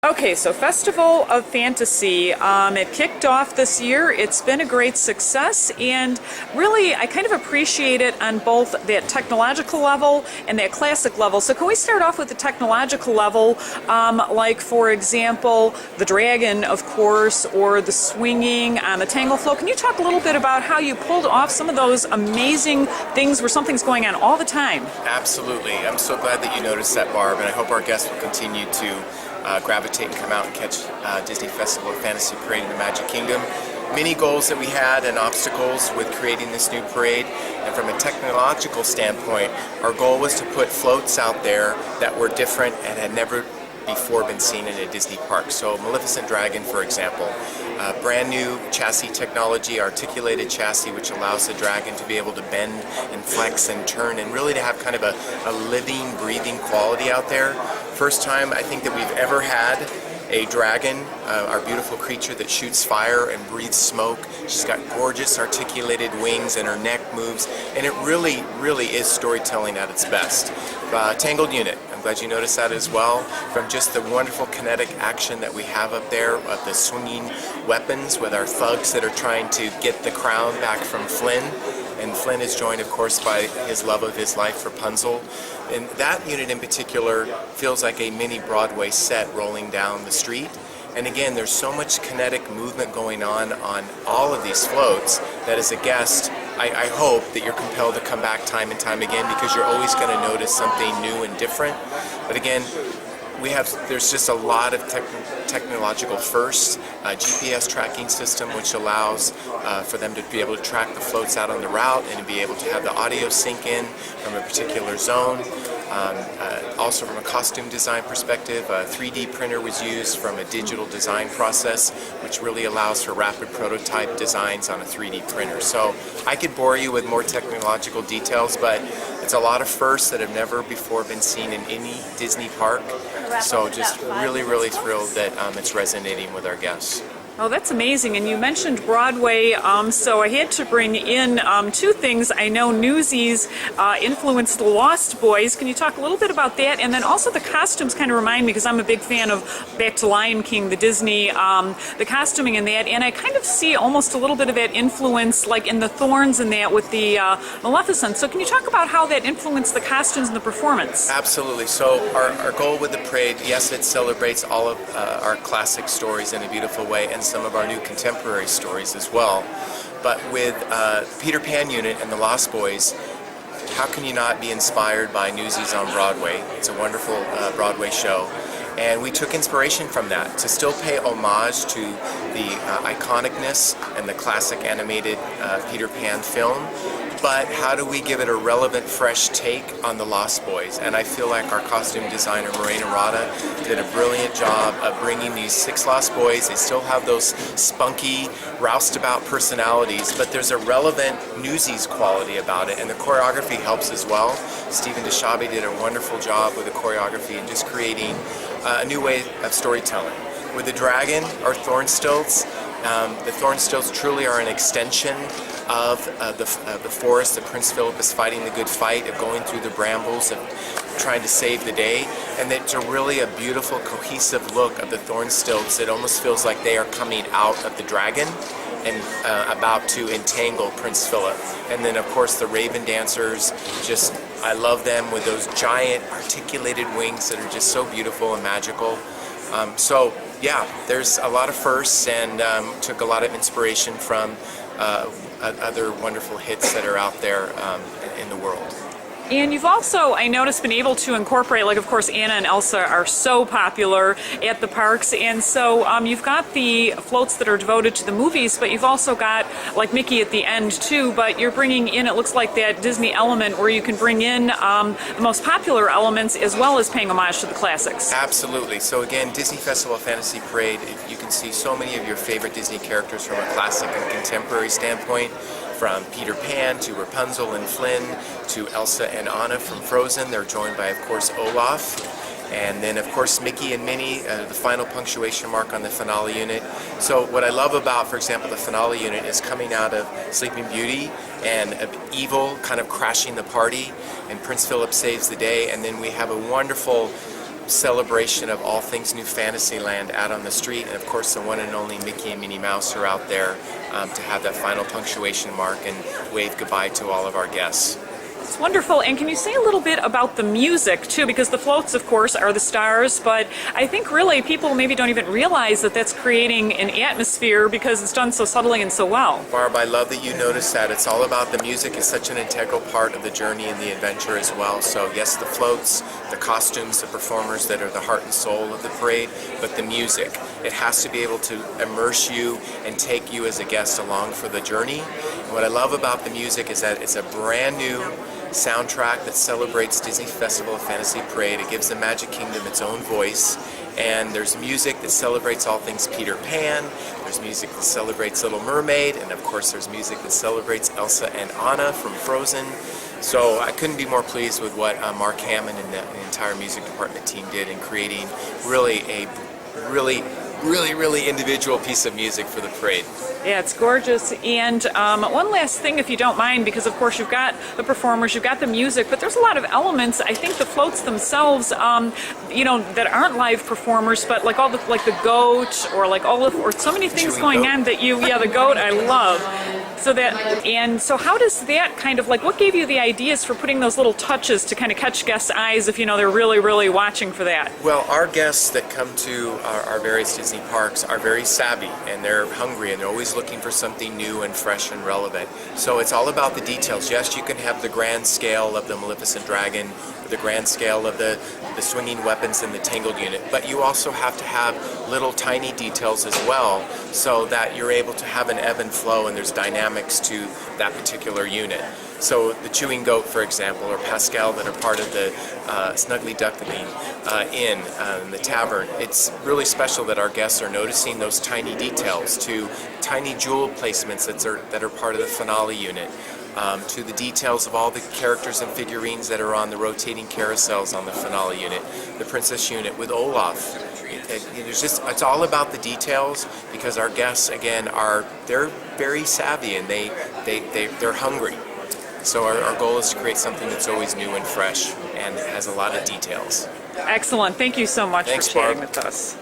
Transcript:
Okay, so Festival of Fantasy, it kicked off this year. It's been a great success, and really, I kind of appreciate it on both that technological level and that classic level. So can we start off with the technological level, like, for example, the dragon, of course, or the swinging on the tangle flow? Can you talk a little bit about how you pulled off some of those amazing things where something's going on all the time? Absolutely. I'm so glad that you noticed that, Barb, and I hope our guests will continue to gravitate and come out and catch Disney Festival of Fantasy Parade in the Magic Kingdom. Many goals that we had and obstacles with creating this new parade, and from a technological standpoint, our goal was to put floats out there that were different and had never before been seen in a Disney park. So Maleficent Dragon, for example, brand new chassis technology, articulated chassis, which allows the dragon to be able to bend and flex and turn and really to have kind of a living, breathing quality out there. First time I think that we've ever had a dragon, our beautiful creature that shoots fire and breathes smoke. She's got gorgeous articulated wings and her neck moves, and it really, really is storytelling at its best. Tangled unit, I'm glad you noticed that as well. From just the wonderful kinetic action that we have up there, of the swinging weapons with our thugs that are trying to get the crown back from Flynn. And Flynn is joined, of course, by his love of his life, Rapunzel. And that unit in particular feels like a mini Broadway set rolling down the street. And again, there's so much kinetic movement going on all of these floats that as a guest, I hope that you're compelled to come back time and time again, because you're always going to notice something new and different. But again, there's just a lot of technological firsts, GPS tracking system, which allows for them to be able to track the floats out on the route and to be able to have the audio sync in from a particular zone. Also from a costume design perspective, a 3D printer was used from a digital design process, which really allows for rapid prototype designs on a 3D printer. So I could bore you with more technological details, but it's a lot of firsts that have never before been seen in any Disney park. So just really, really thrilled that it's resonating with our guests. Oh, that's amazing. And you mentioned Broadway, so I had to bring in two things. I know Newsies influenced the Lost Boys. Can you talk a little bit about that? And then also the costumes kind of remind me, because I'm a big fan of Back to Lion King, the Disney, the costuming in that. And I kind of see almost a little bit of that influence, like in the Thorns and that with the Maleficent. So can you talk about how that influenced the costumes and the performance? Absolutely. So our goal with the parade, yes, it celebrates all of our classic stories in a beautiful way, and some of our new contemporary stories as well. But with Peter Pan unit and the Lost Boys, how can you not be inspired by Newsies on Broadway? It's a wonderful Broadway show. And we took inspiration from that to still pay homage to the iconicness and the classic animated Peter Pan film, but how do we give it a relevant, fresh take on the Lost Boys? And I feel like our costume designer, Morena Rada, did a brilliant job of bringing these 6 Lost Boys. They still have those spunky, roustabout personalities, but there's a relevant Newsies quality about it, and the choreography helps as well. Stephen Deshabi did a wonderful job with the choreography and just creating a new way of storytelling. With the dragon, our thorn stilts, the thorn stilts truly are an extension of the forest that Prince Philip is fighting the good fight, of going through the brambles, of trying to save the day. And it's really a beautiful, cohesive look of the thorn stilts. It almost feels like they are coming out of the dragon and about to entangle Prince Philip. And then, of course, the raven dancers, just, I love them with those giant articulated wings that are just so beautiful and magical. So yeah, there's a lot of firsts, and took a lot of inspiration from other wonderful hits that are out there in the world. And you've also, I noticed, been able to incorporate, like, of course, Anna and Elsa are so popular at the parks, and so you've got the floats that are devoted to the movies, but you've also got, like, Mickey at the end, too, but you're bringing in, it looks like, that Disney element where you can bring in the most popular elements as well as paying homage to the classics. Absolutely. So again, Disney Festival of Fantasy Parade, you can see so many of your favorite Disney characters from a classic and contemporary standpoint. From Peter Pan to Rapunzel and Flynn to Elsa and Anna from Frozen. They're joined by, of course, Olaf. And then, of course, Mickey and Minnie, the final punctuation mark on the finale unit. So what I love about, for example, the finale unit is coming out of Sleeping Beauty and of evil kind of crashing the party, and Prince Philip saves the day. And then we have a wonderful celebration of all things New Fantasyland out on the street, and of course the one and only Mickey and Minnie Mouse are out there to have that final punctuation mark and wave goodbye to all of our guests. It's wonderful. And can you say a little bit about the music too? Because the floats, of course, are the stars, but I think really people maybe don't even realize that that's creating an atmosphere because it's done so subtly and so well. Barb, I love that you noticed that. It's all about the music is such an integral part of the journey and the adventure as well. So yes, the floats, the costumes, the performers that are the heart and soul of the parade, but the music. It has to be able to immerse you and take you as a guest along for the journey. And what I love about the music is that it's a brand new soundtrack that celebrates Disney Festival of Fantasy Parade. It gives the Magic Kingdom its own voice, and there's music that celebrates all things Peter Pan, there's music that celebrates Little Mermaid, and of course there's music that celebrates Elsa and Anna from Frozen. So I couldn't be more pleased with what Mark Hammond and the entire music department team did in creating really a really individual piece of music for the parade. Yeah, it's gorgeous. And one last thing, if you don't mind, because of course you've got the performers, you've got the music, but there's a lot of elements. I think the floats themselves, that aren't live performers, but like the goat, or so many things going on that the goat I love. So how does that kind of what gave you the ideas for putting those little touches to kind of catch guests' eyes if they're really watching for that? Well, our guests that come to our various Disney parks are very savvy and they're hungry and they're always looking for something new and fresh and relevant. So it's all about the details. Yes, you can have the grand scale of the Maleficent Dragon, the grand scale of the swinging weapons in the Tangled unit, but you also have to have little tiny details as well so that you're able to have an ebb and flow and there's dynamics to that particular unit. So the Chewing Goat, for example, or Pascal that are part of the Snuggly Duckling Inn, the tavern, it's really special that our guests are noticing those tiny details, to tiny jewel placements that are part of the finale unit, to the details of all the characters and figurines that are on the rotating carousels on the finale unit, the Princess unit with Olaf. It's all about the details because our guests, again, they're very savvy and they're hungry. So our goal is to create something that's always new and fresh and has a lot of details. Excellent. Thank you so much Thanks, for chatting Barb. with us.